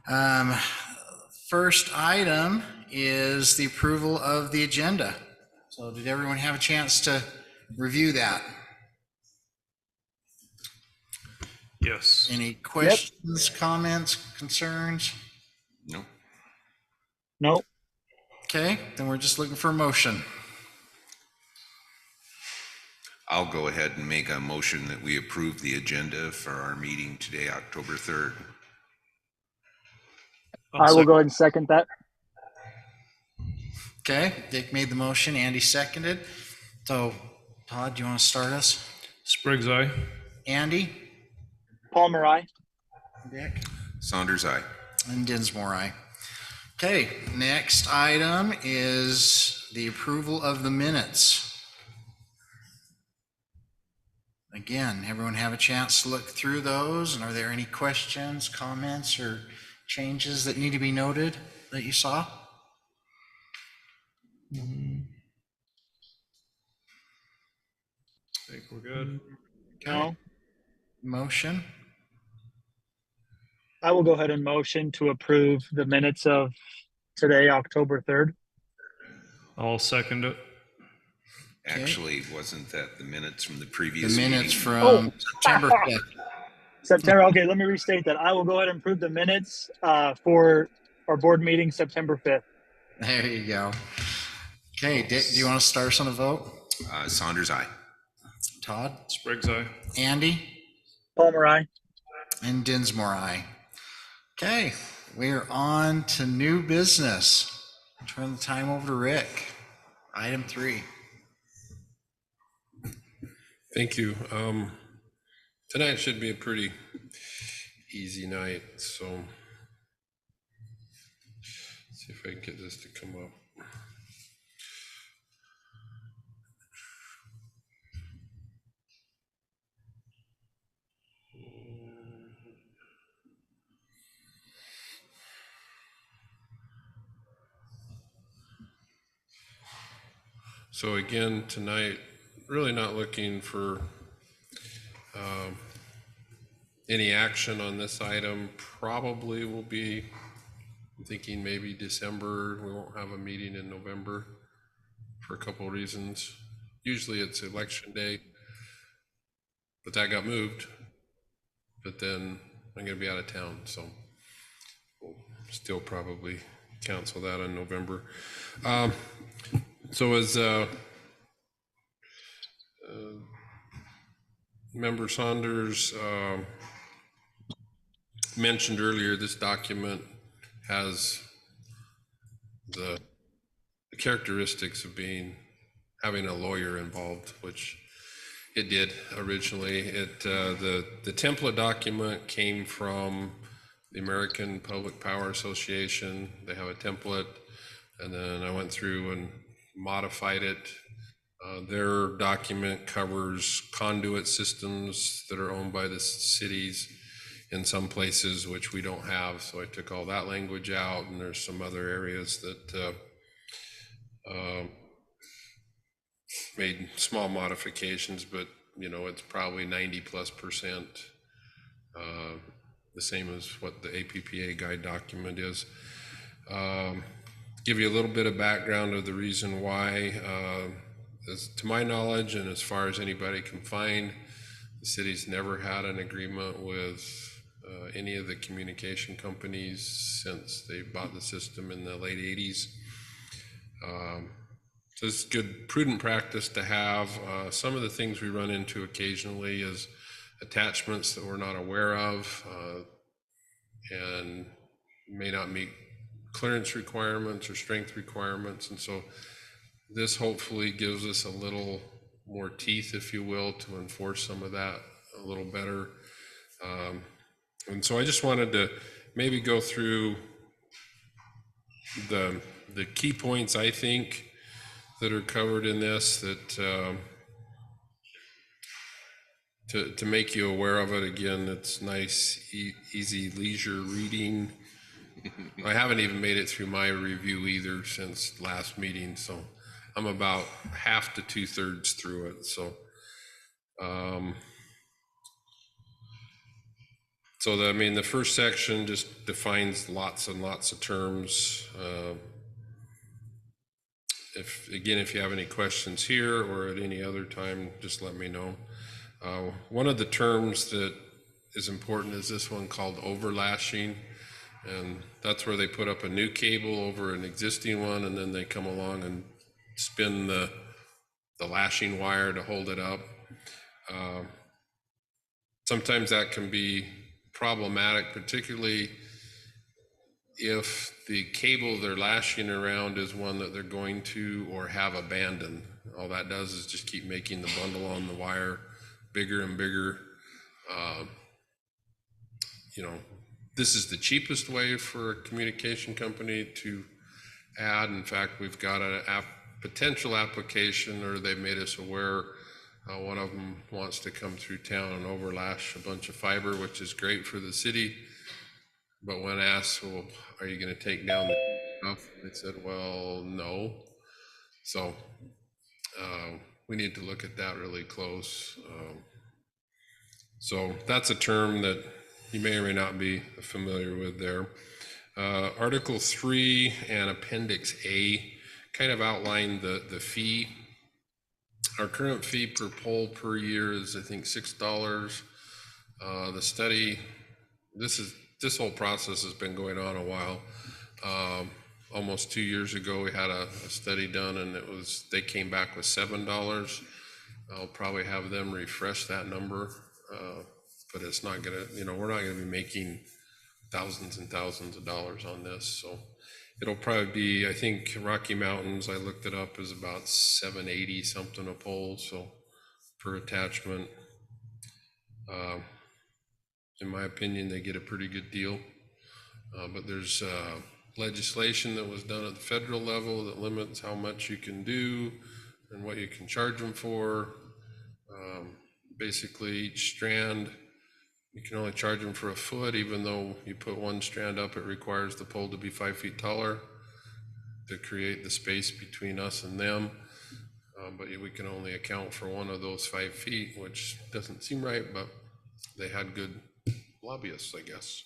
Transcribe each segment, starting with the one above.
Um, First item is the approval of the agenda. So did everyone have a chance to review that? Yes. Any questions, comments, concerns? No. No. Okay, then we're just looking for a motion. I'll go ahead and make a motion that we approve the agenda for our meeting today, October 3rd. I will go ahead and second that. Okay, Dick made the motion, Andy seconded. So Todd, do you want to start us? Spriggs, aye. Andy? Palmer, aye. Dick? Saunders, aye. And Dinsmore, aye. Okay, next item is the approval of the minutes. Again, everyone have a chance to look through those, and are there any questions, comments, or changes that need to be noted that you saw? I think we're good. No. Motion? I will go ahead and motion to approve the minutes of today, October 3rd. I'll second it. Actually, wasn't that the minutes from the The previous minutes meeting? from September 5th. September. Okay, let me restate that. I will go ahead and approve the minutes for our board meeting September 5th. There you go. Okay, Dick, do you want to start us on a vote? Saunders, aye. Todd? Spriggs, aye. Andy? Palmer, aye. And Dinsmore, aye. Okay, we are on to new business. Turn the time over to Rick. Item 3. Thank you. Tonight should be a pretty easy night, so see if I can get this to come up. So again, tonight, really not looking for any action on this item. Probably will be, I'm thinking maybe December. We won't have a meeting in November for a couple of reasons. Usually it's election day, but that got moved. But then I'm gonna be out of town, so we'll still probably cancel that in November. So as Member Saunders mentioned earlier, this document has the characteristics of having a lawyer involved, which it did originally. The template document came from the American Public Power Association. They have a template, and then I went through and modified it. Their document covers conduit systems that are owned by the cities in some places, which we don't have. So I took all that language out, and there's some other areas that made small modifications, but it's probably 90+% the same as what the APPA guide document is. Give you a little bit of background of the reason why. As to my knowledge, and as far as anybody can find, the city's never had an agreement with any of the communication companies since they bought the system in the late 80s. So it's good, prudent practice to have. Some of the things we run into occasionally is attachments that we're not aware of and may not meet clearance requirements or strength requirements, and so this hopefully gives us a little more teeth, if you will, to enforce some of that a little better. And so I just wanted to maybe go through the key points I think that are covered in this, that to make you aware of it. Again, it's nice, easy leisure reading. I haven't even made it through my review either since last meeting, so I'm about half to 2/3 through it. So So I mean, the first section just defines lots and lots of terms. If you have any questions here or at any other time, just let me know. One of the terms that is important is this one called overlashing. And that's where they put up a new cable over an existing one, and then they come along and spin the lashing wire to hold it up. Sometimes that can be problematic, particularly if the cable they're lashing around is one that they're going to or have abandoned. All that does is just keep making the bundle on the wire bigger and bigger. This is the cheapest way for a communication company to add. In fact, we've got a potential application, or they've made us aware. One of them wants to come through town and overlash a bunch of fiber, which is great for the city. But when asked, well, are you going to take down the stuff? They said, well, no. So we need to look at that really close. So that's a term that you may or may not be familiar with there. Article 3 and Appendix A kind of outline the fee. Our current fee per pole per year is, I think, $6. The study, this whole process has been going on a while. Almost 2 years ago, we had a study done, and they came back with $7. I'll probably have them refresh that number, but it's not gonna, we're not gonna be making thousands and thousands of dollars on this. So it'll probably be, I think Rocky Mountains, I looked it up, is about $7.80 something a pole, so per attachment. In my opinion, they get a pretty good deal. But there's legislation that was done at the federal level that limits how much you can do and what you can charge them for. Basically, each strand, you can only charge them for a foot. Even though you put one strand up, it requires the pole to be 5 feet taller to create the space between us and them. But we can only account for one of those 5 feet, which doesn't seem right, but they had good lobbyists, I guess.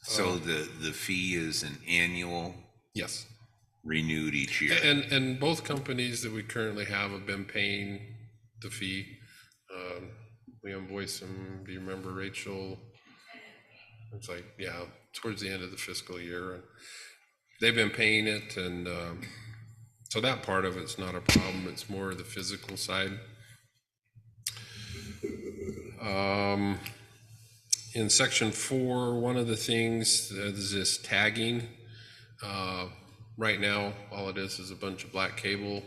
So the fee is an annual, Yes. renewed each year. And both companies that we currently have been paying the fee. We invoice them. Do you remember, Rachel? It's like, yeah, towards the end of the fiscal year. And they've been paying it, and so that part of it's not a problem. It's more the physical side. In section 4, one of the things is this tagging. Right now, all it is a bunch of black cable.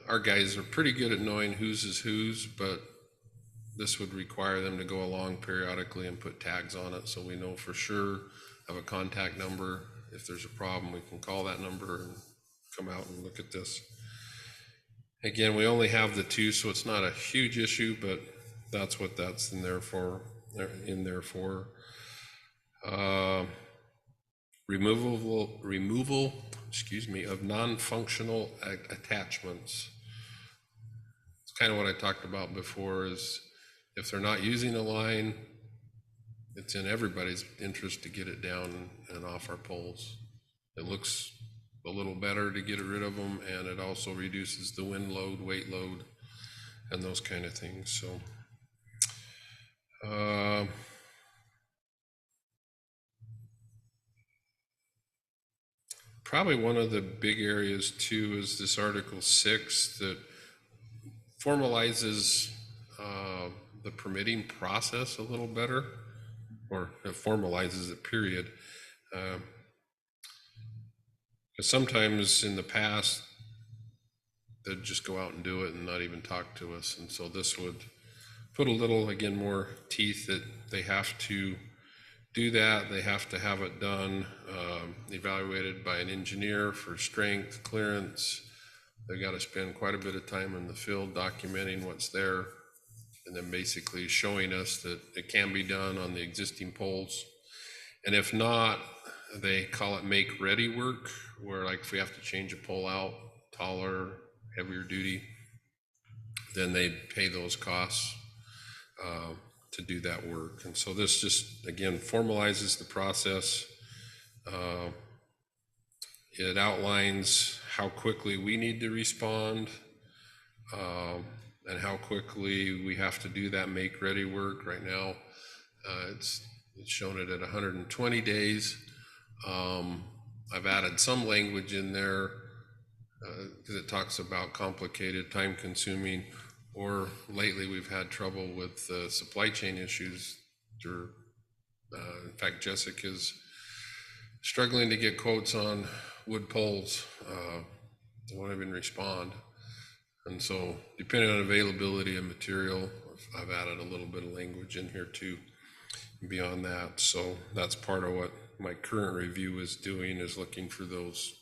Our guys are pretty good at knowing whose is whose, but this would require them to go along periodically and put tags on it, so we know for sure, have a contact number. If there's a problem, we can call that number and come out and look at this. Again, we only have the 2, so it's not a huge issue, but that's what that's in there for. Removal, of non-functional attachments. It's kind of what I talked about before, is if they're not using a line, it's in everybody's interest to get it down and off our poles. It looks a little better to get rid of them, and it also reduces the wind load, weight load, and those kind of things. So probably one of the big areas too is this Article 6 that formalizes the permitting process a little better, or it formalizes it, period. Because sometimes in the past, they'd just go out and do it and not even talk to us. And so this would put a little, again, more teeth that they have to do that. They have to have it done, evaluated by an engineer for strength, clearance. They got to spend quite a bit of time in the field documenting what's there, and then basically showing us that it can be done on the existing poles. And if not, they call it make ready work, where like if we have to change a pole out, taller, heavier duty, then they pay those costs. to do that work. And so this just, again, formalizes the process. It outlines how quickly we need to respond, and how quickly we have to do that make-ready work. Right now, it's shown it at 120 days. I've added some language in there because it talks about complicated, time-consuming, or lately we've had trouble with supply chain issues. In fact, Jessica's struggling to get quotes on wood poles. They won't even respond. And so depending on availability of material, I've added a little bit of language in here too beyond that. So that's part of what my current review is doing, is looking for those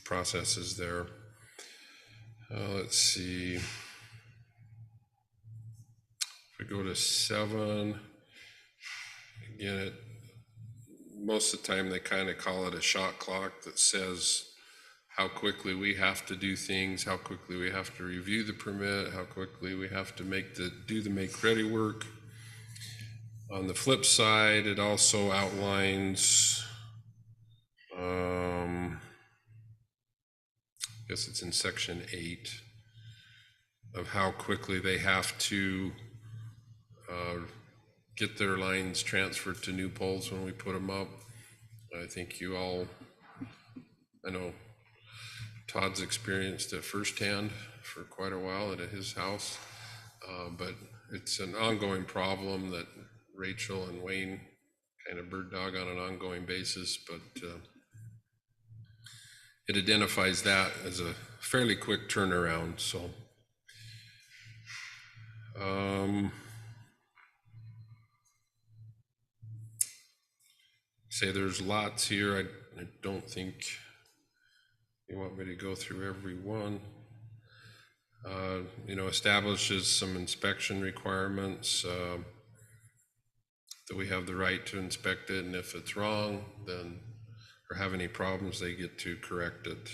processes there. Let's see. If we go to 7, again, most of the time they kind of call it a shot clock that says how quickly we have to do things, how quickly we have to review the permit, how quickly we have to do the make-ready work. On the flip side, it also outlines, I guess it's in section 8, of how quickly they have to get their lines transferred to new poles when we put them up. I think I know Todd's experienced it firsthand for quite a while at his house, but it's an ongoing problem that Rachel and Wayne kind of bird dog on an ongoing basis, but it identifies that as a fairly quick turnaround. So say there's lots here. I don't think you want me to go through every one. Establishes some inspection requirements, that we have the right to inspect it, and if it's wrong, then, or have any problems, they get to correct it.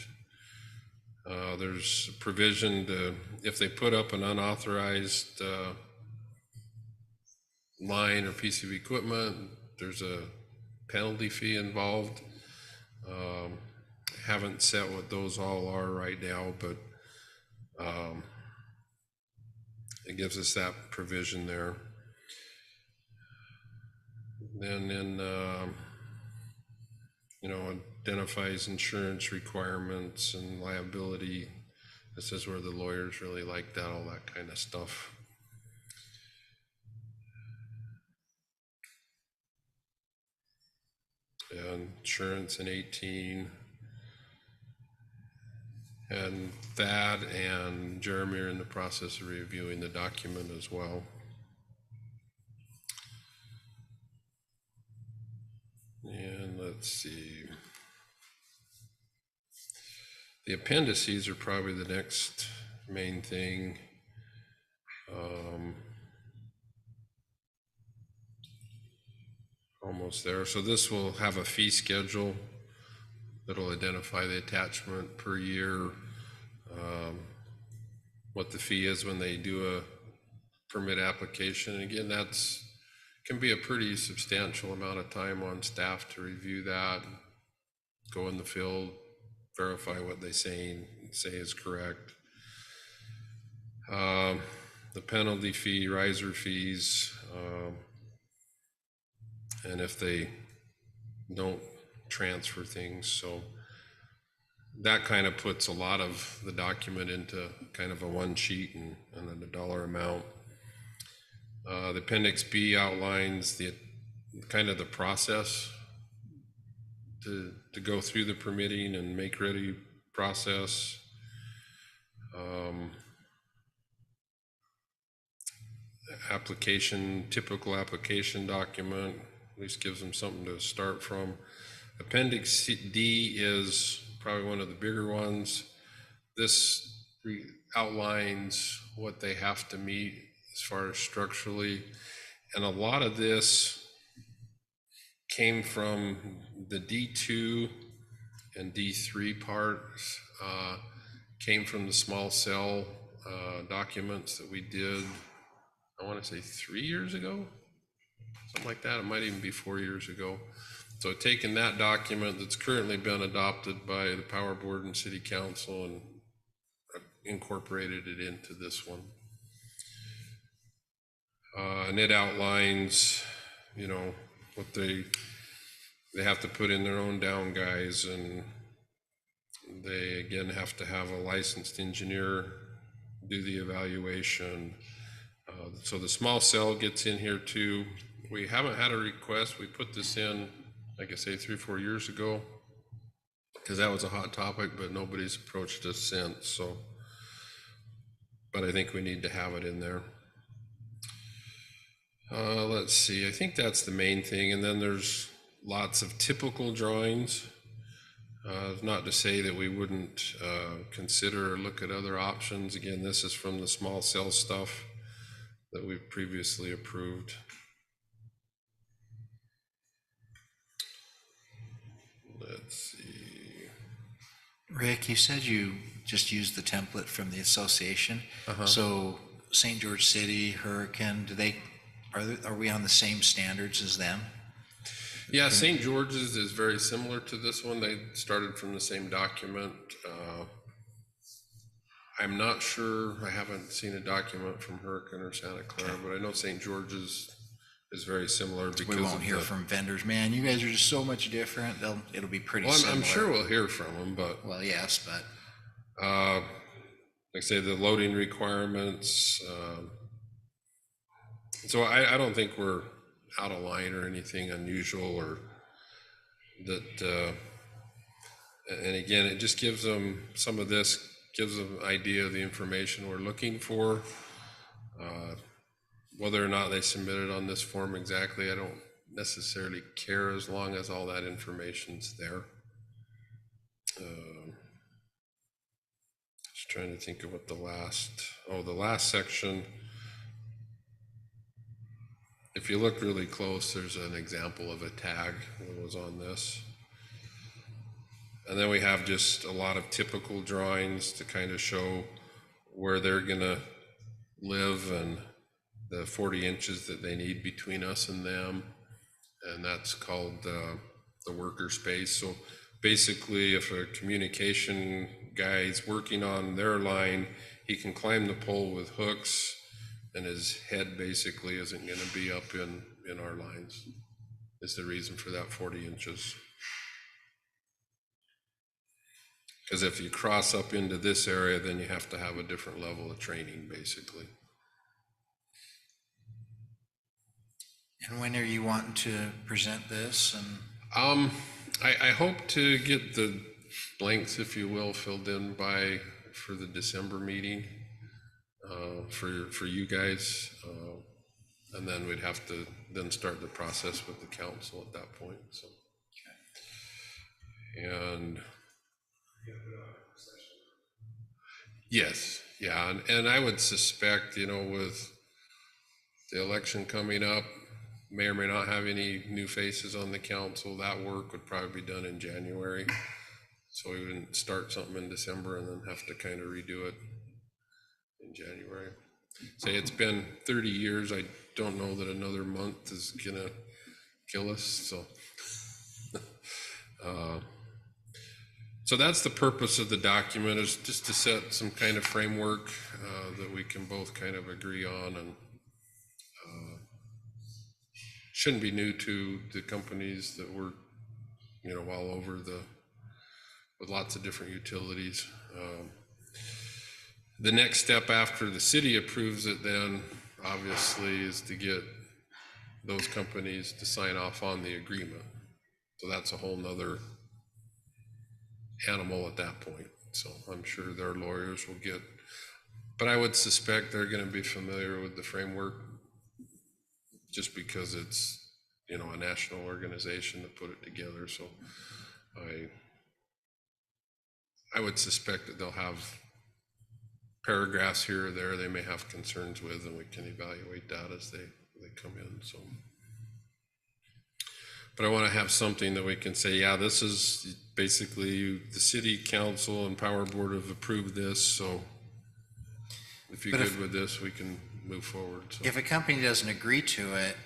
There's a provision to, if they put up an unauthorized line or piece of equipment, there's a penalty fee involved. Haven't set what those all are right now, but it gives us that provision there. Then identifies insurance requirements and liability. This is where the lawyers really like that, all that kind of stuff. And insurance in 18. And Thad and Jeremy are in the process of reviewing the document as well. And let's see. The appendices are probably the next main thing. Almost there. So this will have a fee schedule that'll identify the attachment per year, what the fee is when they do a permit application. And again, can be a pretty substantial amount of time on staff to review that, go in the field, verify what they say is correct. The penalty fee, riser fees, and if they don't transfer things. So that kind of puts a lot of the document into kind of a one sheet and a dollar amount. The Appendix B outlines the process to go through the permitting and make ready process. Typical application document, at least gives them something to start from. Appendix D is probably one of the bigger ones. This outlines what they have to meet as far as structurally, and a lot of this came from the D2 and D3 parts, came from the small cell documents that we did, I want to say 3 years ago, something like that. It might even be 4 years ago. So taking that document that's currently been adopted by the Power Board and City Council and incorporated it into this one. And it outlines, you know, what they have to put in their own down guys, and they again have to have a licensed engineer do the evaluation. So the small cell gets in here too. We haven't had a request. We put this in, like I say, 3 or 4 years ago, because that was a hot topic, but nobody's approached us since. So, but I think we need to have it in there. Let's see, I think that's the main thing. And then there's lots of typical drawings. Not to say that we wouldn't consider or look at other options. Again, this is from the small cell stuff that we've previously approved. Let's see. Rick, you said you just used the template from the association. So St. George City, Hurricane, are we on the same standards as them? Yeah, St. George's is very similar to this one. They started from the same document. I'm not sure, I haven't seen a document from Hurricane or Santa Clara, but I know St. George's is very similar because We won't hear from vendors. Man, you guys are just so much different. It'll be pretty Well, similar. I'm sure we'll hear from them, but Well, yes, but like I say, the loading requirements. So I don't think we're out of line or anything unusual, or that. And again, it just gives them some of this, gives them an idea of the information we're looking for. Whether or not they submit it on this form exactly, I don't necessarily care, as long as all that information's there. Just trying to think of what the last section, if you look really close, there's an example of a tag that was on this. And then we have just a lot of typical drawings to kind of show where they're gonna live and the 40 inches that they need between us and them. And that's called the worker space. So basically, if a communication guy's working on their line, he can climb the pole with hooks, and his head basically isn't going to be up in our lines. Is the reason for that 40 inches. Because if you cross up into this area, then you have to have a different level of training, basically. and when are you wanting to present this? And I hope to get the blanks, if you will, filled in for the December meeting for you guys, and then we'd have to then start the process with the council at that point. So, and yes, yeah, and I would suspect, with the election coming up, may or may not have any new faces on the council, that work would probably be done in January. So we wouldn't start something in December and then have to kind of redo it in January. Say it's been 30 years. I don't know that another month is gonna kill us. So, so that's the purpose of the document, is just to set some kind of framework that we can both kind of agree on, and shouldn't be new to the companies that work, all over with lots of different utilities. The next step after the city approves it then obviously is to get those companies to sign off on the agreement. So that's a whole nother animal at that point. So I'm sure their lawyers will get, but I would suspect they're going to be familiar with the framework, just because it's, a national organization that put it together. So I would suspect that they'll have paragraphs here or there they may have concerns with, and we can evaluate that as they come in. So, but I want to have something that we can say, yeah, this is basically the city council and power board have approved this. So if you're But good with this, we can move forward. So. If a company doesn't agree to it,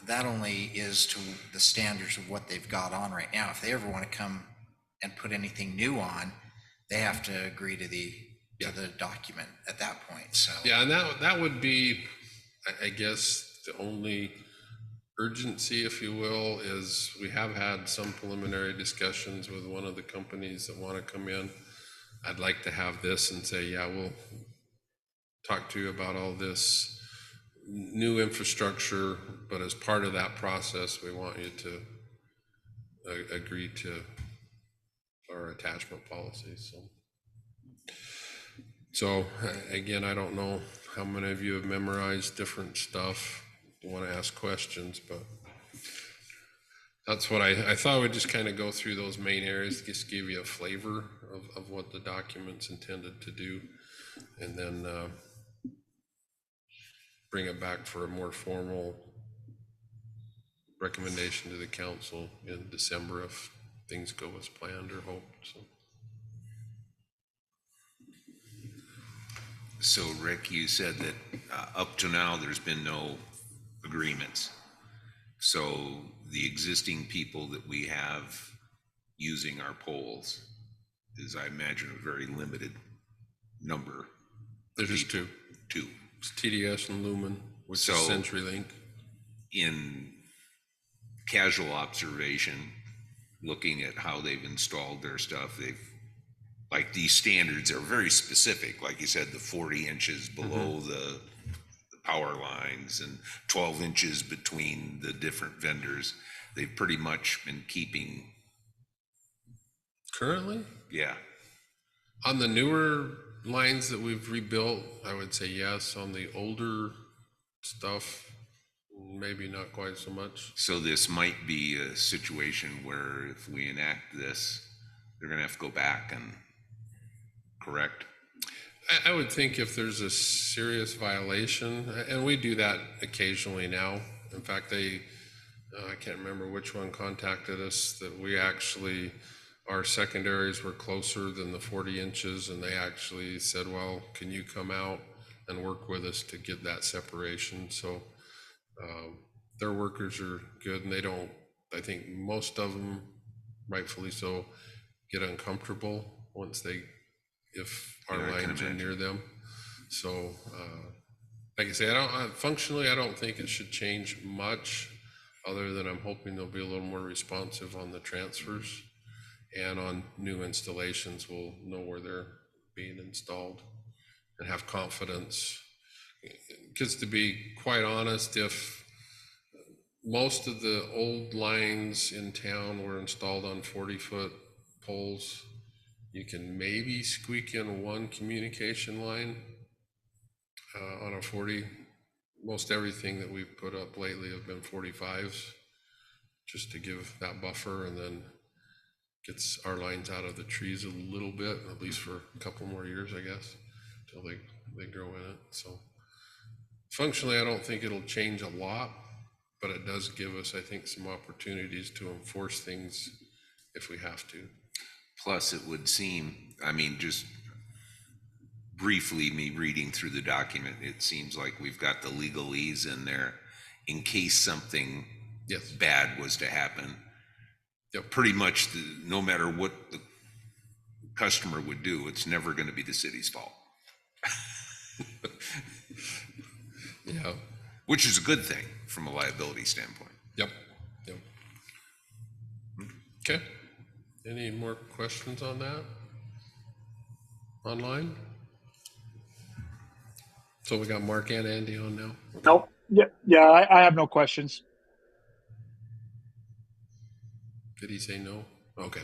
that only is to the standards of what they've got on right now. If they ever want to come and put anything new on, they have to agree to the document at that point, so. Yeah, and that would be, I guess, the only urgency, if you will, is we have had some preliminary discussions with one of the companies that want to come in. I'd like to have this and say, yeah, we'll talk to you about all this new infrastructure, but as part of that process, we want you to agree to our attachment policy. So again, I don't know how many of you have memorized different stuff, want to ask questions, but that's what I thought we'd just kind of go through those main areas, just give you a flavor of what the document's intended to do, and then bring it back for a more formal recommendation to the council in December if things go as planned or hoped. So Rick, you said that up to now, there's been no agreements. So the existing people that we have using our polls is, I imagine, a very limited number. There's just two. It's TDS and Lumen, which is CenturyLink. In casual observation, looking at how they've installed their stuff, like these standards are very specific. Like you said, the 40 inches below the power lines and 12 inches between the different vendors. They've pretty much been keeping. Currently? Yeah. On the newer lines that we've rebuilt, I would say yes. On the older stuff, maybe not quite so much. So this might be a situation where if we enact this, they're gonna have to go back and correct. I would think if there's a serious violation, and we do that occasionally now. In fact, I can't remember which one contacted us, that we actually, our secondaries were closer than the 40 inches, and they actually said, well, can you come out and work with us to get that separation? So their workers are good, and they don't, I think most of them, rightfully so, get uncomfortable once if our lines are near them. So like I say, functionally, I don't think it should change much, other than I'm hoping they'll be a little more responsive on the transfers, and on new installations, we'll know where they're being installed and have confidence. Because to be quite honest, if most of the old lines in town were installed on 40-foot poles, you can maybe squeak in one communication line on a 40. Most everything that we've put up lately have been 45s, just to give that buffer, and then gets our lines out of the trees a little bit, at least for a couple more years, I guess, until they grow in it. So functionally, I don't think it'll change a lot, but it does give us, I think, some opportunities to enforce things if we have to. Plus, it would seem, I mean, just briefly, me reading through the document, it seems like we've got the legalese in there in case something bad was to happen. Pretty much, no matter what the customer would do, it's never going to be the city's fault. Yeah. Which is a good thing from a liability standpoint. Yep. Okay. Any more questions on that? Online? So we got Mark and Andy on now? Nope. Yeah, I have no questions. Did he say no? Okay.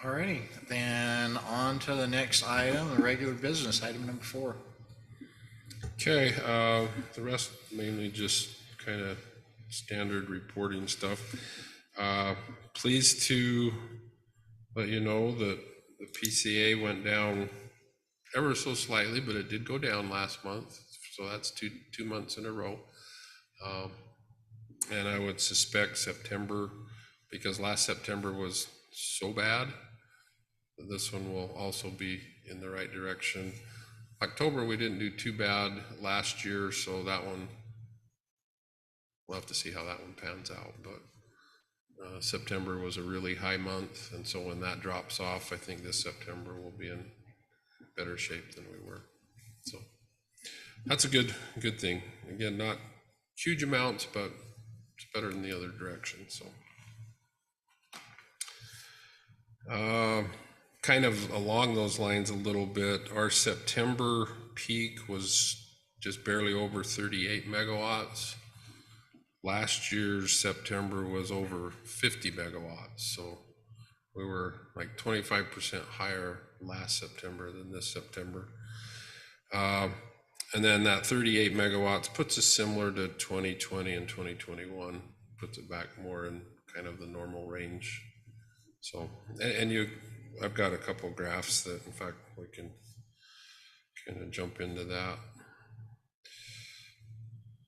All righty, then on to the next item, the regular business, item number 4. Okay, the rest mainly just kind of standard reporting stuff. Pleased to let you know that the PCA went down ever so slightly, but it did go down last month. So that's two months in a row. And I would suspect September, because last September was so bad, that this one will also be in the right direction. October, we didn't do too bad last year, so that one, we'll have to see how that one pans out. But September was a really high month, and so when that drops off, I think this September will be in better shape than we were. So that's a good thing. Again, not huge amounts, but it's better than the other direction. So kind of along those lines a little bit, our September peak was just barely over 38 megawatts. Last year's September was over 50 megawatts. So we were like 25% higher last September than this September. And then that 38 megawatts puts us similar to 2020 and 2021, puts it back more in kind of the normal range. So, and I've got a couple graphs that, in fact, we can kind of jump into that.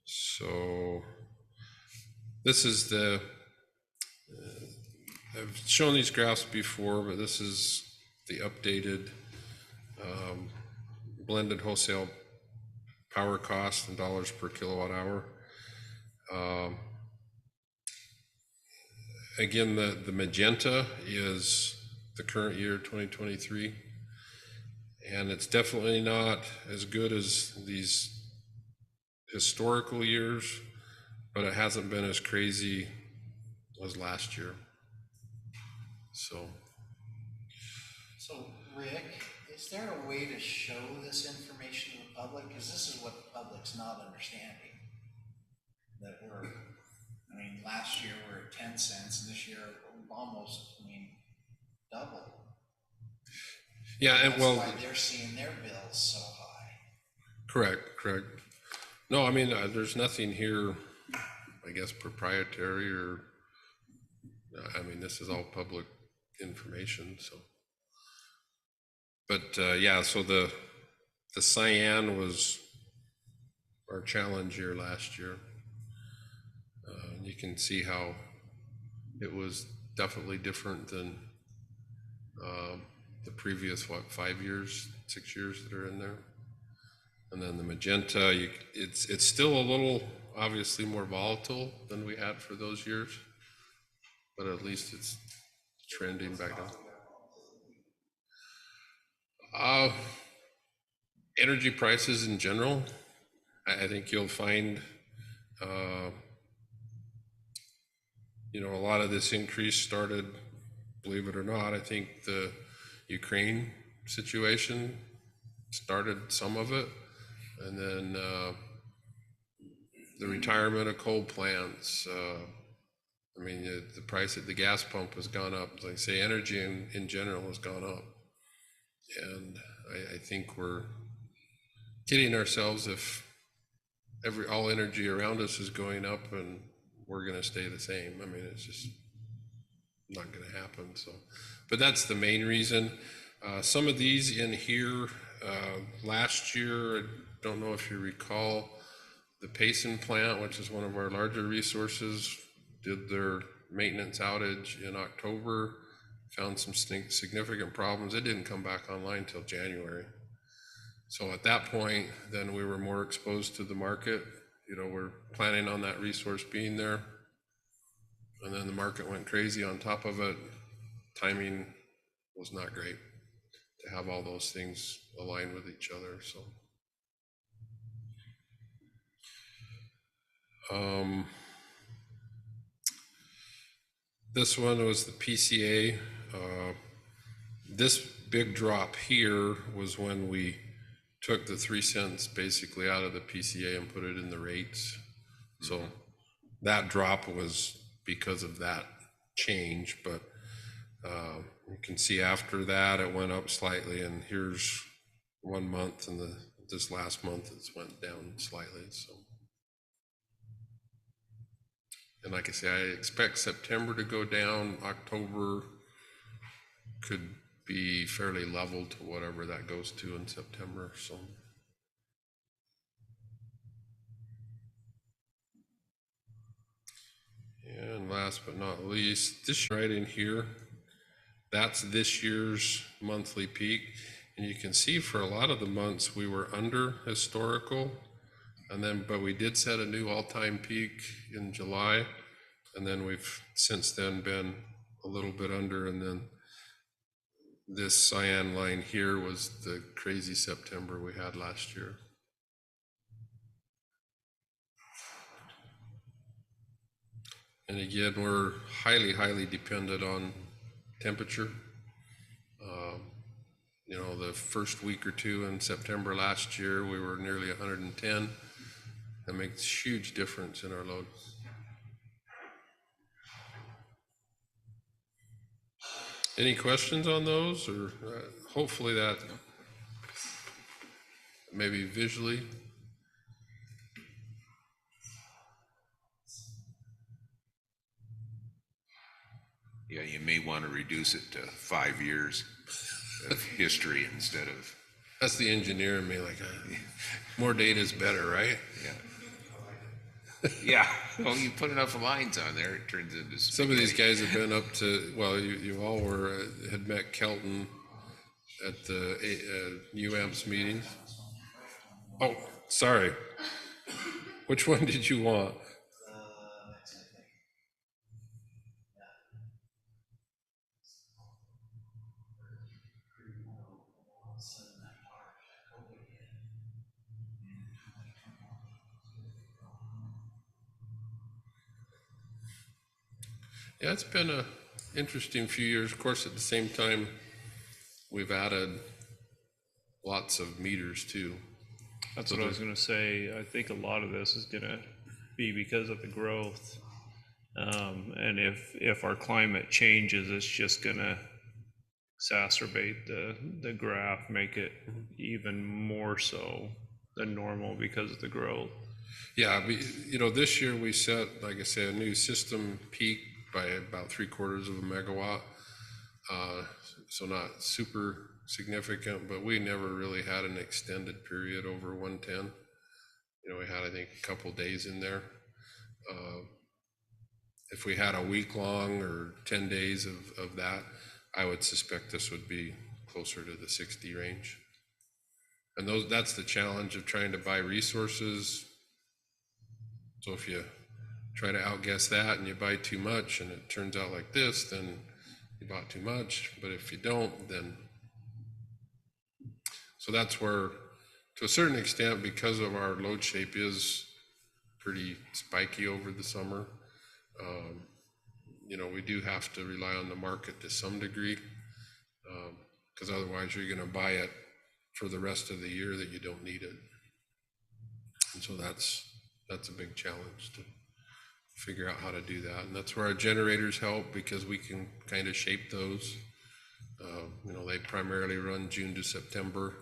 So this is I've shown these graphs before, but this is the updated blended wholesale power cost in dollars per kilowatt hour. Again, the magenta is the current year, 2023, and it's definitely not as good as these historical years, but it hasn't been as crazy as last year. So Rick, is there a way to show this information to the public? Because this is what the public's not understanding. That last year we're at 10 cents, and this year almost, double. yeah, and That's well, why they're seeing their bills so high. correct. No, there's nothing here, I guess, proprietary or, this is all public information, so. But yeah, so the cyan was our challenge year last year. You can see how it was definitely different than the previous, 5 years, 6 years that are in there. And then the magenta, it's still a little obviously more volatile than we had for those years, but at least it's trending back down. Energy prices in general, I think you'll find a lot of this increase started, believe it or not, I think the Ukraine situation started some of it, and then the retirement of coal plants. The price at the gas pump has gone up. Like I say, energy in general has gone up, and I think we're kidding ourselves if all energy around us is going up and we're going to stay the same. It's just not going to happen. So, but that's the main reason. Some of these in here, last year, I don't know if you recall, the Payson plant, which is one of our larger resources, did their maintenance outage in October, found some significant problems. It didn't come back online till January. So at that point, then we were more exposed to the market. We're planning on that resource being there. And then the market went crazy on top of it. Timing was not great to have all those things align with each other. So this one was the PCA. This big drop here was when we took the 3 cents basically out of the PCA and put it in the rates. So that drop was because of that change, but you can see after that it went up slightly, and here's 1 month, and this last month it's went down slightly. So, and like I say, I expect September to go down. October could be fairly level to whatever that goes to in September. So and last but not least, this right in here, that's this year's monthly peak. And you can see for a lot of the months, we were under historical. And then, but we did set a new all-time peak in July. And then we've since then been a little bit under. And then this cyan line here was the crazy September we had last year. And again, we're highly, highly dependent on temperature. You know, the first week or two in September last year, we were nearly 110. That makes a huge difference in our load. Any questions on those, or hopefully that maybe visually? Yeah, you may want to reduce it to 5 years of history instead of, That's the engineer in me, like, more data is better, right? yeah. Yeah, well, you put enough lines on there, it turns into Some of these spaghetti. guys have been up to, well, you all were, had met Kelton at the UAMPS meetings. Oh, sorry. Which one did you want? Yeah, it's been a interesting few years. Of course, at the same time, we've added lots of meters too. That's what I was gonna say. I think a lot of this is gonna be because of the growth. And if our climate changes, it's just gonna exacerbate the graph, make it even more so than normal because of the growth. Yeah, you know, this year we set, like I said, a new system peak by about 3/4 of a megawatt. So not super significant, but we never really had an extended period over 110. You know, we had, I think, a couple days in there. If we had a week long or 10 days of that, I would suspect this would be closer to the 60 range. And that's the challenge of trying to buy resources. So if you try to outguess that and you buy too much and it turns out like this, then you bought too much. But if you don't, then, so that's where, to a certain extent, because of our load shape is pretty spiky over the summer, you know, we do have to rely on the market to some degree, because otherwise you're going to buy it for the rest of the year that you don't need it. And so that's a big challenge to figure out how to do that. And that's where our generators help, because we can kind of shape those. You know, they primarily run June to September.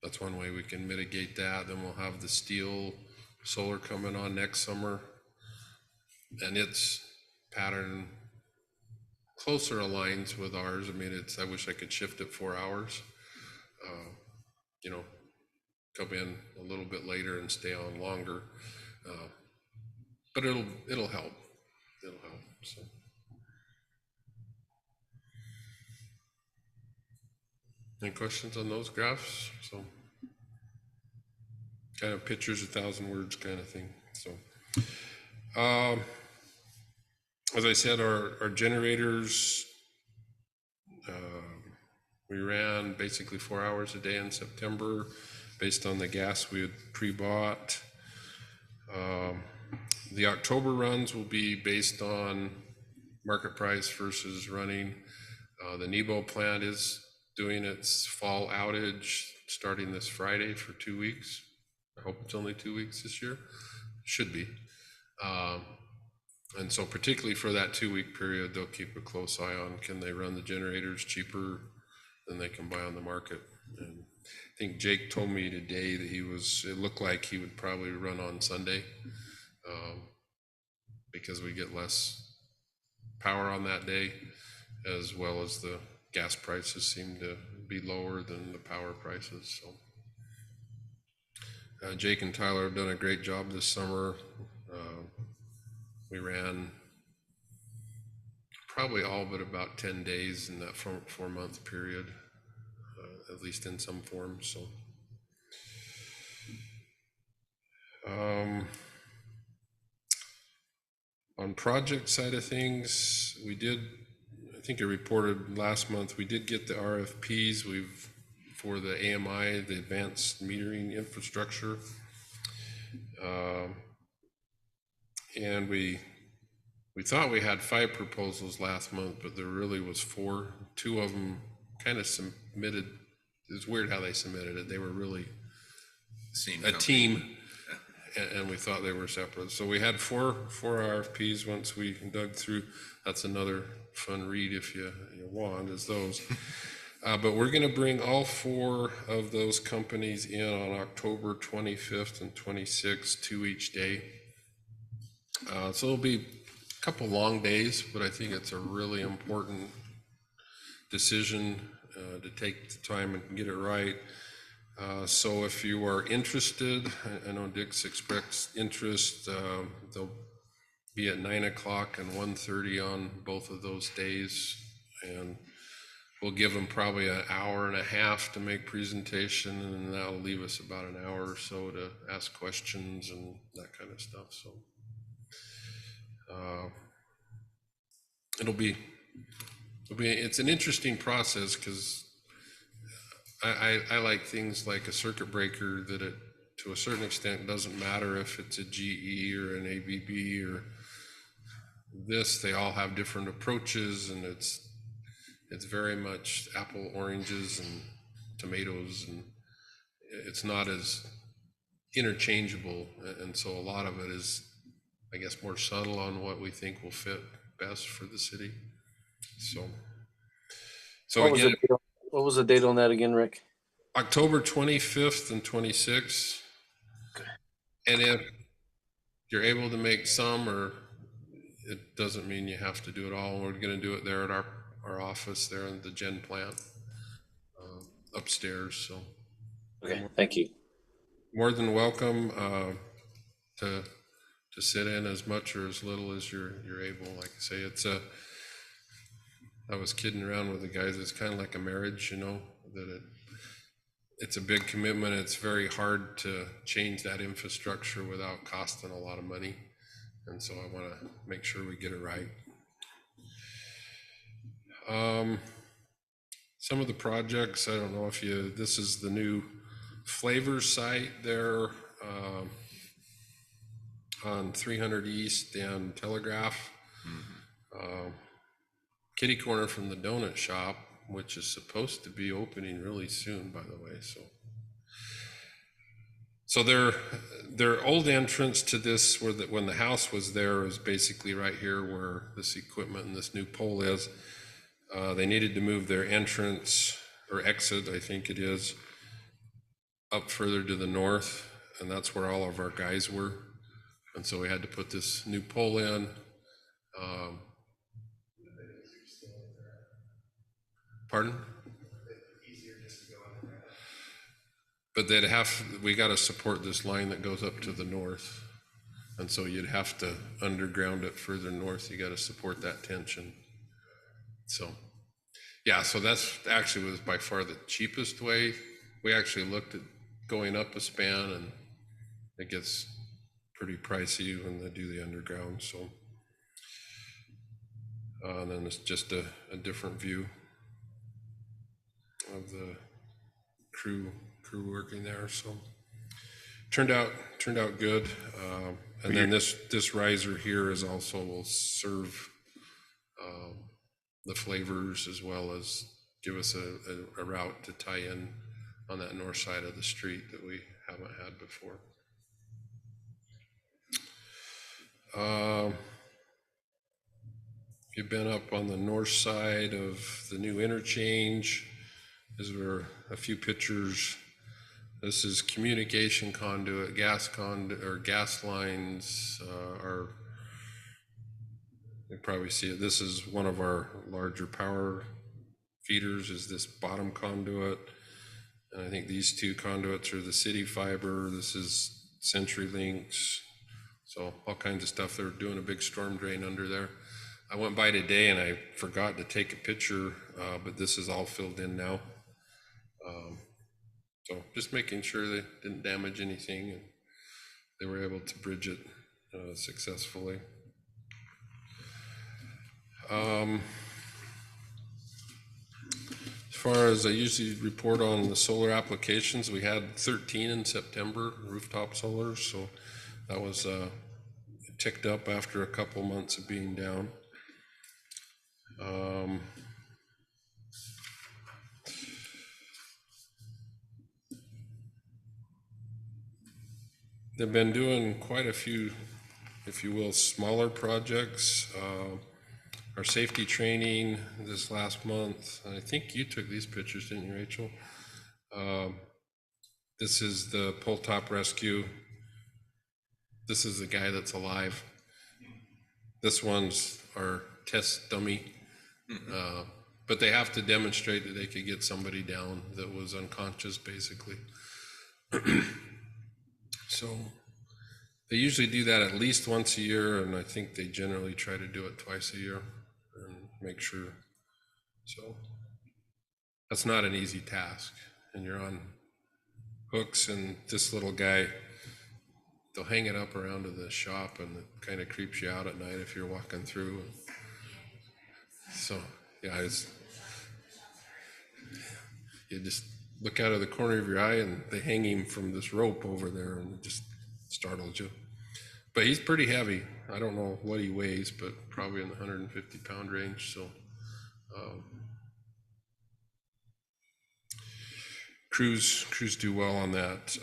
That's one way we can mitigate that. Then we'll have the steel solar coming on next summer, and its pattern closer aligns with ours. I mean, I wish I could shift it 4 hours. You know, come in a little bit later and stay on longer, but it'll help. It'll help. So. Any questions on those graphs? So, kind of pictures 1,000 words kind of thing. So, as I said, our generators, we ran basically 4 hours a day in September based on the gas we had pre-bought. The October runs will be based on market price versus running. The Nebo plant is doing its fall outage starting this Friday for 2 weeks. I hope it's only 2 weeks this year. Should be. And so particularly for that 2-week period, they'll keep a close eye on, can they run the generators cheaper than they can buy on the market? And I think Jake told me today that it looked like he would probably run on Sunday, because we get less power on that day, as well as the gas prices seem to be lower than the power prices. So Jake and Tyler have done a great job this summer. We ran probably all but about 10 days in that 4 month period, at least in some form. So on project side of things, we did, I think I reported last month, we did get the RFPs. For the AMI, the advanced metering infrastructure. And we thought we had 5 proposals last month, but there really was 4. 2 of them kind of submitted. It's weird how they submitted it. They were really Same a company. team, and we thought they were separate. So we had 4 RFPs once we dug through. That's another fun read if you want, is those. But we're going to bring all 4 of those companies in on October 25th and 26th, 2 each day. So it'll be a couple long days, but I think it's a really important decision to take the time and get it right. So if you are interested, I know Dick's expressed interest, they'll be at 9 o'clock and 1:30 on both of those days. And we'll give them probably an hour and a half to make presentation, and that'll leave us about an hour or so to ask questions and that kind of stuff. So it's an interesting process, because I like things like a circuit breaker that it, to a certain extent, doesn't matter if it's a GE or an ABB or this. They all have different approaches, and it's very much apple, oranges, and tomatoes, and it's not as interchangeable. And so a lot of it is, I guess, more subtle on what we think will fit best for the city. So again, what was the date on that again, Rick? October 25th and 26th. And if you're able to make some, or it doesn't mean you have to do it all. We're going to do it there at our office there in the Gen plant upstairs. So Okay, thank you. more than welcome to sit in as much or as little as you're able. Like I say, I was kidding around with the guys. It's kind of like a marriage, that it's a big commitment. It's very hard to change that infrastructure without costing a lot of money. And so I want to make sure we get it right. Some of the projects, I don't know if this is the new Flavor site there on 300 East and Telegraph. Kitty corner from the donut shop, which is supposed to be opening really soon, by the way. So their old entrance to this, when the house was there, is basically right here where this equipment and this new pole is. They needed to move their entrance or exit, I think it is, up further to the north, and that's where all of our guys were. And so we had to put this new pole in. Pardon? But we got to support this line that goes up to the north. And so you'd have to underground it further north. You got to support that tension. So, yeah, so that's actually was by far the cheapest way. We actually looked at going up a span, and it gets pretty pricey when they do the underground. So, and then it's just a different view of the crew working there. So turned out good. And then this riser here is also will serve the Flavors, as well as give us a route to tie in on that north side of the street that we haven't had before. If you've been up on the north side of the new interchange, these were a few pictures. This is communication conduit, gas lines are, you probably see it. This is one of our larger power feeders, is this bottom conduit. And I think these 2 conduits are the city fiber. This is CenturyLinks. So all kinds of stuff. They're doing a big storm drain under there. I went by today and I forgot to take a picture, but this is all filled in now. So just making sure they didn't damage anything and they were able to bridge it successfully. As far as I usually report on the solar applications, we had 13 in September, rooftop solar, so that was ticked up after a couple months of being down. They've been doing quite a few, if you will, smaller projects. Our safety training this last month, I think you took these pictures, didn't you, Rachel? This is the pole top rescue. This is the guy that's alive. This one's our test dummy. But they have to demonstrate that they could get somebody down that was unconscious, basically. So they usually do that at least once a year, and I think they generally try to do it twice a year and make sure. So that's not an easy task, and you're on hooks, and this little guy, they'll hang it up around to the shop, and it kind of creeps you out at night if you're walking through. So yeah, you just look out of the corner of your eye and they hang him from this rope over there, and it just startles you. But he's pretty heavy. I don't know what he weighs, but probably in the 150-pound range. So crews do well on that.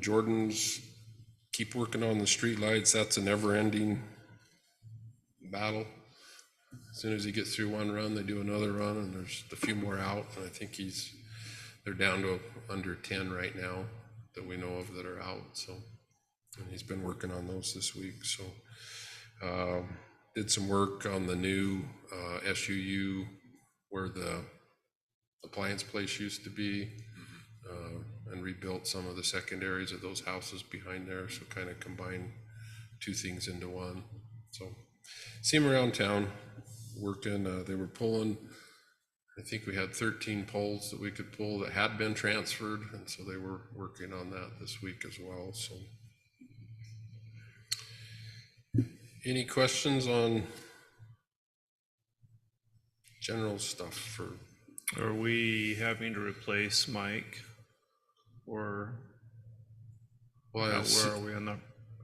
Jordan's keep working on the street lights. That's a never-ending battle. As soon as he gets through one run, they do another run, and there's a few more out. And I think they're down to under 10 right now that we know of that are out. So, and he's been working on those this week. So, did some work on the new SUU where the appliance place used to be, and rebuilt some of the secondaries of those houses behind there. So, kind of combine two things into one. So, see him around town working. They were pulling, I think we had 13 poles that we could pull that had been transferred, and so they were working on that this week as well. So any questions on general stuff for? Are we having to replace Mike, or Well, where are we on the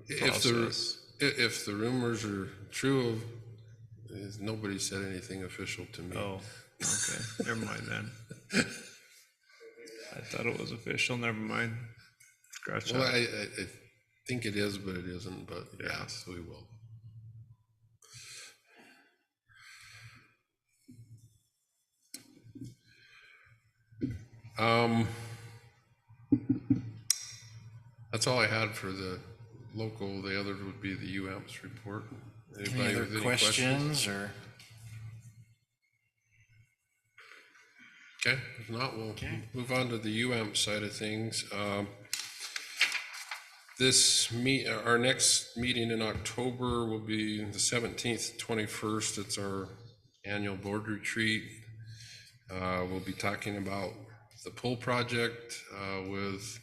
if process? if the rumors are true, nobody said anything official to me. Oh, okay. Never mind then. I thought it was official. Never mind. Scratch Well, that. I think it is, but it isn't. But yes, we will. That's all I had for the local. The other would be the UAMPS report. Anybody Any other with any questions or? Okay, if not, we'll move on to the UAMP side of things. Our next meeting in October will be the 17th, 21st. It's our annual board retreat. We'll be talking about the pool project with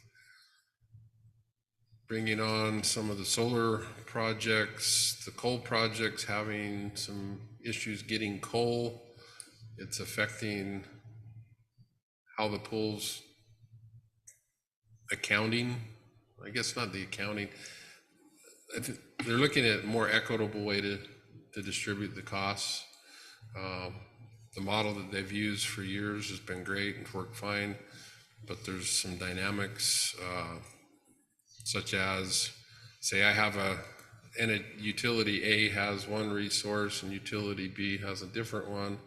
bringing on some of the solar projects, the coal projects having some issues getting coal. It's affecting how the pool's accounting, I guess not the accounting. They're looking at a more equitable way to distribute the costs. The model that they've used for years has been great and worked fine, but there's some dynamics such as, say I have and a utility A has one resource and utility B has a different one,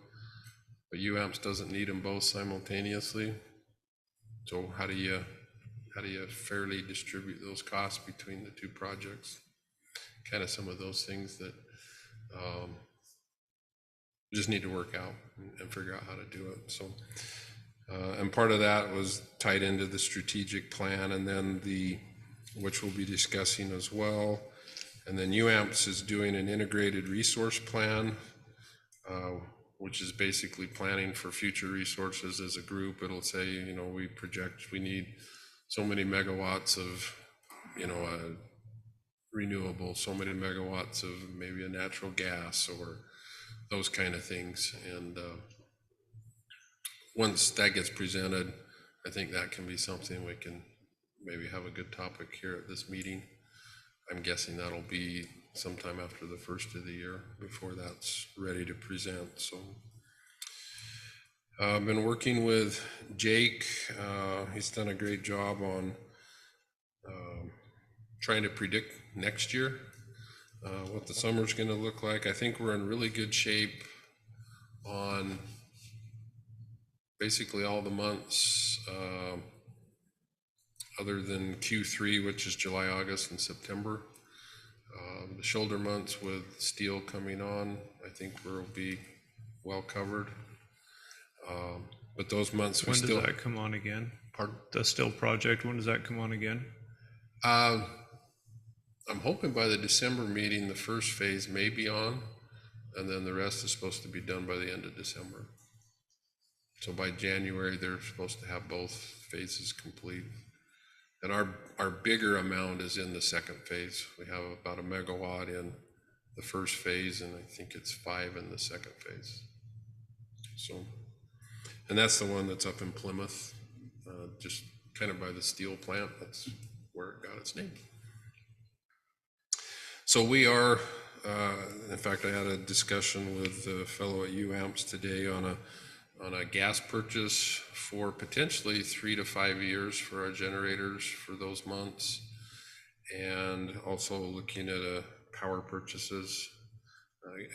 but UAMPS doesn't need them both simultaneously. So how do you fairly distribute those costs between the two projects? Kind of some of those things that just need to work out and figure out how to do it. So, and part of that was tied into the strategic plan, and then which we'll be discussing as well, And then UAMPS is doing an integrated resource plan, which is basically planning for future resources as a group. It'll say, you know, we project we need so many megawatts of, you know, renewable, so many megawatts of maybe a natural gas or those kind of things. And once that gets presented, I think that can be something we can maybe have a good topic here at this meeting. I'm guessing that'll be sometime after the first of the year before that's ready to present. So I've been working with Jake. He's done a great job on trying to predict next year what the summer's going to look like. I think we're in really good shape on basically all the months other than Q3, which is July, August, and September. The shoulder months with steel coming on, I think we'll be well covered. But those months When does that come on again? The steel project, when does that come on again? I'm hoping by the December meeting, the first phase may be on, and then the rest is supposed to be done by the end of December. So by January, they're supposed to have both phases complete. And our bigger amount is in the second phase. We have about a megawatt in the first phase, and I think it's 5 in the second phase. So, and that's the one that's up in Plymouth, just kind of by the steel plant. That's where it got its name. So we are, in fact, I had a discussion with a fellow at UAMPS today on a gas purchase for potentially 3 to 5 years for our generators for those months, and also looking at power purchases.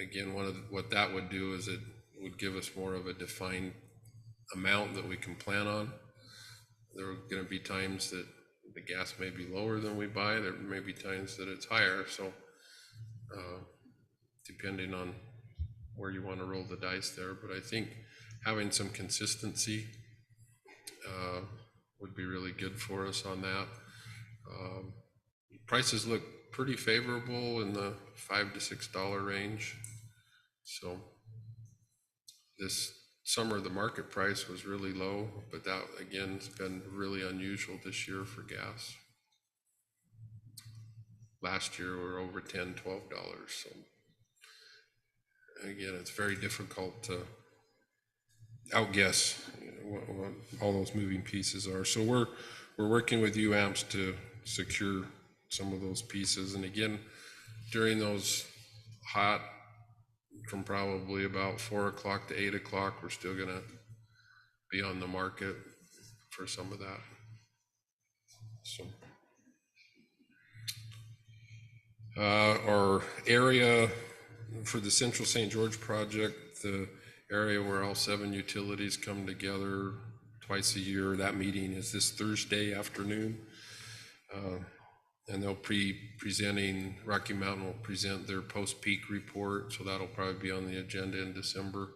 Again, what that would do is it would give us more of a defined amount that we can plan on. There are going to be times that the gas may be lower than we buy. There may be times that it's higher. So depending on where you want to roll the dice there, but I think having some consistency would be really good for us on that. Prices look pretty favorable in the $5 to $6 range. So this summer, the market price was really low, but that again has been really unusual this year for gas. Last year we were over $10, $12. So again, it's very difficult to outguess what all those moving pieces are. So we're working with UAMPS to secure some of those pieces. And again, during those hot, from probably about 4 o'clock to 8 o'clock, we're still going to be on the market for some of that. So our area for the Central St. George project, the area where all 7 utilities come together twice a year, that meeting is this Thursday afternoon. And they'll presenting, Rocky Mountain will present their post-peak report, so that'll probably be on the agenda in December.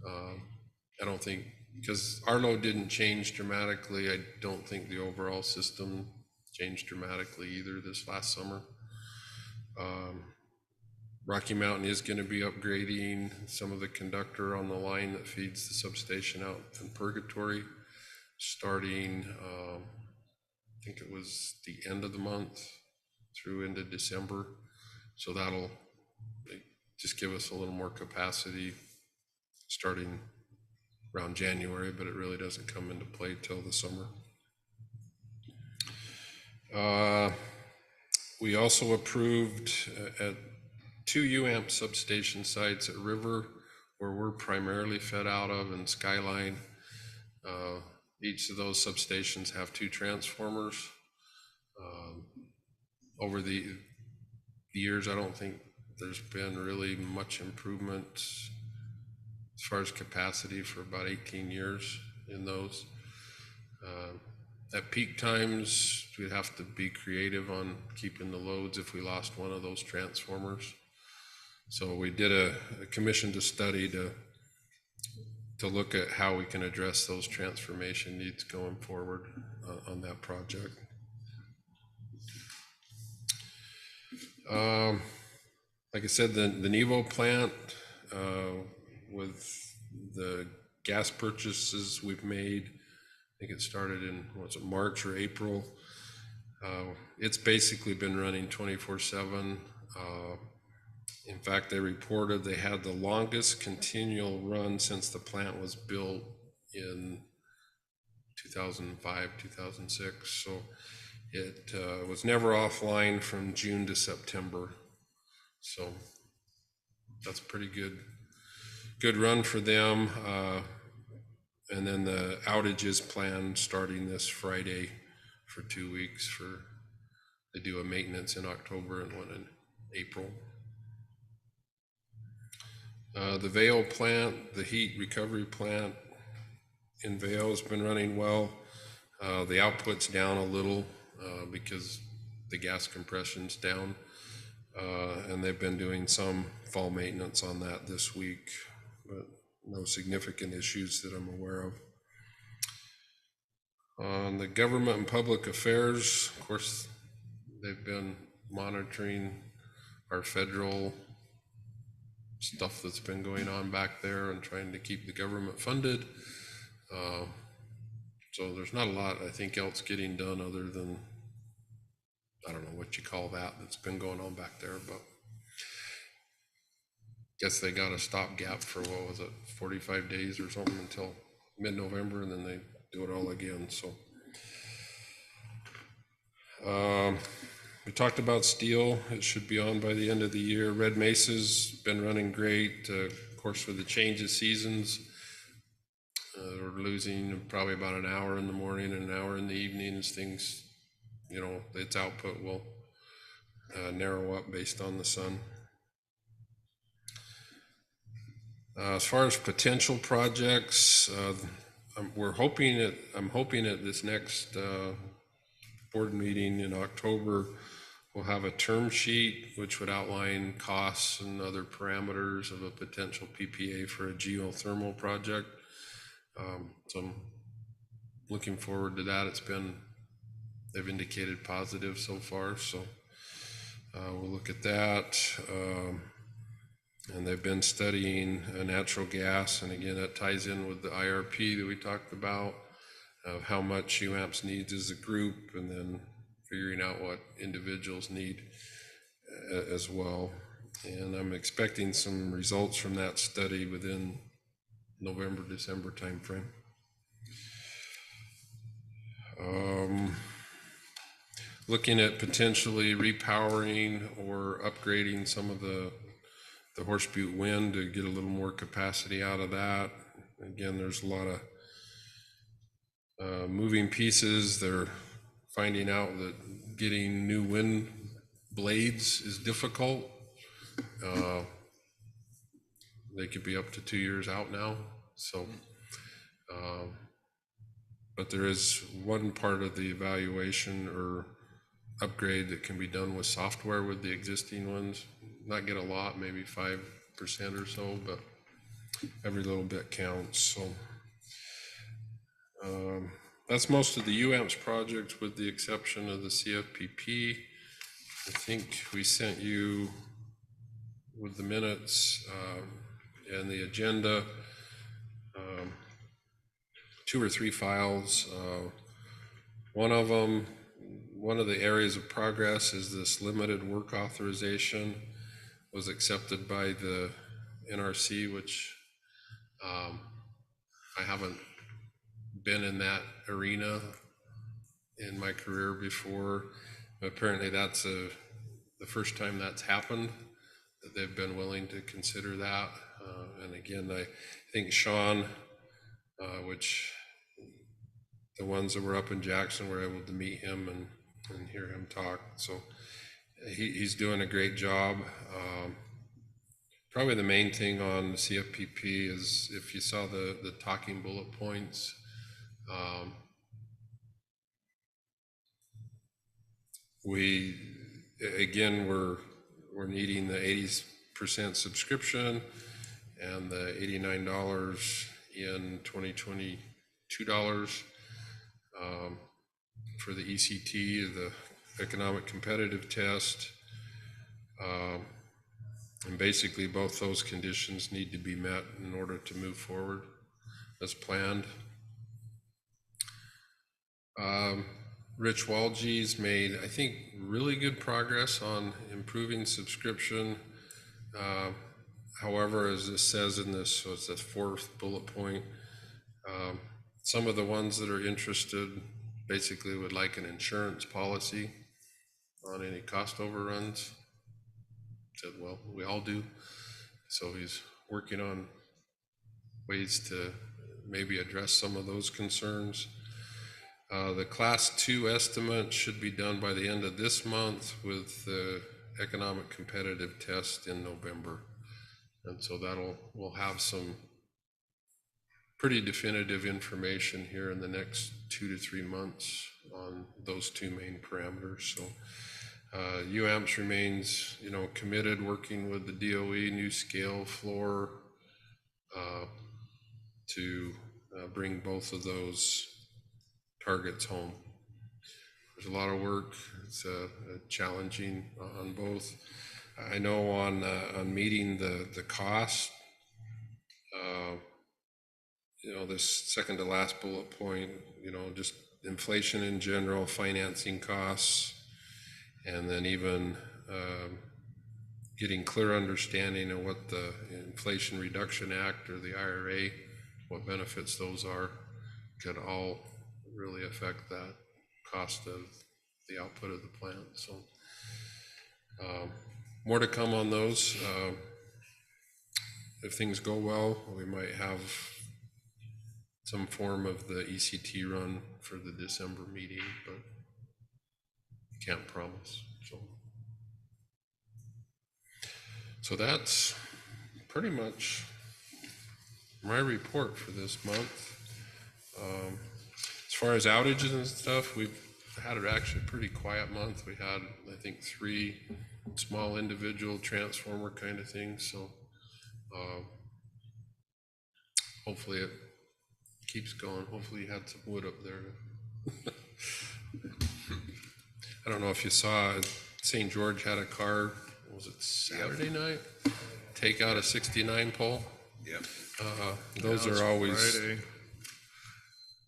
I don't think, because our load didn't change dramatically, I don't think the overall system changed dramatically either this last summer. Rocky Mountain is going to be upgrading some of the conductor on the line that feeds the substation out in Purgatory, starting I think it was the end of the month through into December. So that'll just give us a little more capacity starting around January, but it really doesn't come into play till the summer. We also approved at 2 UAMP substation sites at River, where we're primarily fed out of, and Skyline. Each of those substations have 2 transformers. Over the years, I don't think there's been really much improvement as far as capacity for about 18 years in those. At peak times, we'd have to be creative on keeping the loads if we lost one of those transformers. So we did a commissioned a study to look at how we can address those transformation needs going forward on that project. Like I said, the Nevo plant, with the gas purchases we've made, I think it started in, was it March or April? It's basically been running 24/7. In fact, they reported they had the longest continual run since the plant was built in 2005, 2006. So it was never offline from June to September. So that's a pretty good run for them. And then the outage is planned starting this Friday for 2 weeks. They do a maintenance in October and one in April. The Vail plant, the heat recovery plant in Vail, has been running well. The output's down a little because the gas compression's down, and they've been doing some fall maintenance on that this week, but no significant issues that I'm aware of. On the government and public affairs, of course, they've been monitoring our federal stuff that's been going on back there and trying to keep the government funded. So there's not a lot, I think, else getting done other than, I don't know what you call that's been going on back there, but guess they got a stopgap for, what was it, 45 days or something until mid-November, and then they do it all again. So we talked about steel. It should be on by the end of the year. Red Mesa's been running great. Of course, with the change of seasons, we're losing probably about an hour in the morning and an hour in the evening as things, its output will narrow up based on the sun. As far as potential projects, I'm hoping at this next board meeting in October, we'll have a term sheet which would outline costs and other parameters of a potential PPA for a geothermal project. So I'm looking forward to that. They've indicated positive so far, so we'll look at that. And they've been studying natural gas, and again, that ties in with the IRP that we talked about, of how much UAMPS needs as a group, and then figuring out what individuals need as well. And I'm expecting some results from that study within November, December timeframe. Looking at potentially repowering or upgrading some of the Horse Butte wind to get a little more capacity out of that. Again, there's a lot of moving pieces. They're finding out that getting new wind blades is difficult. They could be up to 2 years out now. So, but there is one part of the evaluation or upgrade that can be done with software with the existing ones. Not get a lot, maybe 5% or so, but every little bit counts. So that's most of the UAMPS projects, with the exception of the CFPP. I think we sent you with the minutes and the agenda 2 or 3 files. One of the areas of progress is this limited work authorization was accepted by the NRC, which I haven't been in that arena in my career before. But apparently that's the first time that's happened, that they've been willing to consider that. And again, I think Sean, which the ones that were up in Jackson were able to meet him and hear him talk. So he's doing a great job. Probably the main thing on the CFPP is, if you saw the talking bullet points, we're needing the 80% subscription and the $89 in 2022 for the ECT, the economic competitive test. And basically, both those conditions need to be met in order to move forward as planned. Rich Walge's made, I think, really good progress on improving subscription. However, as it says in this, so it's the 4th bullet point, some of the ones that are interested basically would like an insurance policy on any cost overruns. Said, well, we all do. So he's working on ways to maybe address some of those concerns. The Class 2 estimate should be done by the end of this month with the economic competitive test in November. And so we'll have some pretty definitive information here in the next 2 to 3 months on those 2 main parameters. So UAMPS remains, committed, working with the DOE, new scale, floor, to bring both of those targets home. There's a lot of work. It's challenging on both. I know on meeting the cost, this second to last bullet point, just inflation in general, financing costs, and then even getting clear understanding of what the Inflation Reduction Act or the IRA, what benefits those are, could all really affect that cost of the output of the plant. So more to come on those. If things go well, we might have some form of the ECT run for the December meeting, but can't promise. So that's pretty much my report for this month. As far as outages and stuff, we've had it actually a pretty quiet month. We had, I think, 3 small individual transformer kind of things. So hopefully it keeps going. Hopefully you had some wood up there. I don't know if you saw, St. George had a car, was it Saturday night? Take out a 69 pole. Yep. Those are always,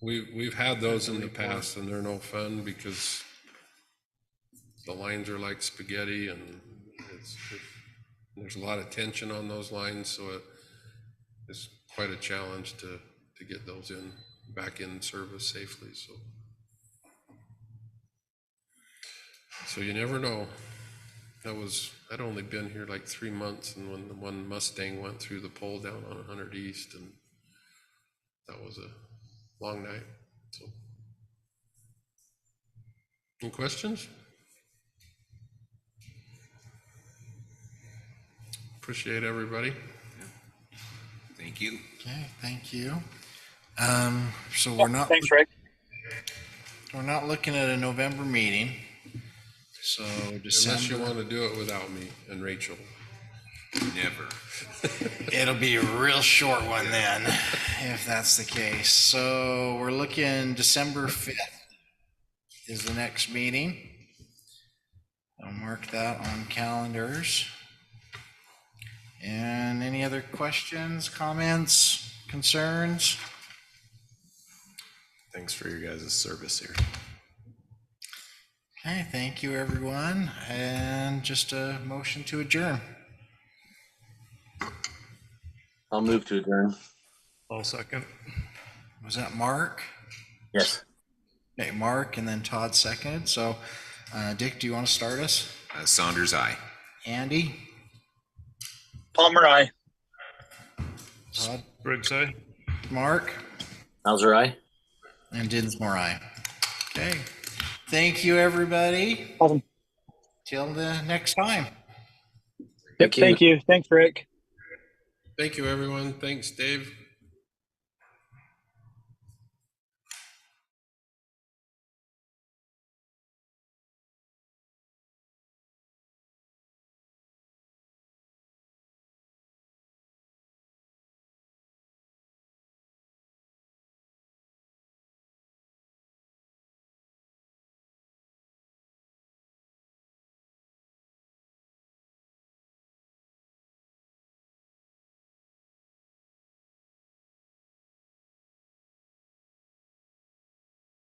we've had those in the past, and they're no fun because the lines are like spaghetti, and there's a lot of tension on those lines, so it's quite a challenge to get those back in service safely. So you never know. I'd only been here like 3 months, and when the one Mustang went through the pole down on 100 East, and that was a long night. So, any questions? Appreciate everybody. Thank you. Okay, thank you. So we're not, Thanks, Rick. we're not looking at a November meeting. So Unless you December, want to do it without me and Rachel. Never. it'll be a real short one then, if that's the case. So we're looking December 5th is the next meeting. I'll mark that on calendars. And any other questions, comments, concerns? Thanks for your guys' service here. Okay, thank you, everyone. And just a motion to adjourn. I'll move to adjourn. I'll second. Was that Mark? Yes. Okay, Mark, and then Todd seconded. So, Dick, do you want to start us? Saunders, aye. Andy? Palmer, aye. Todd? Briggs, aye. Mark? Hauser, aye. And Dinsmore, aye. Okay. Thank you, everybody. Awesome. Till the next time. Yep, thank you. Thanks, Rick. Thank you, everyone. Thanks, Dave.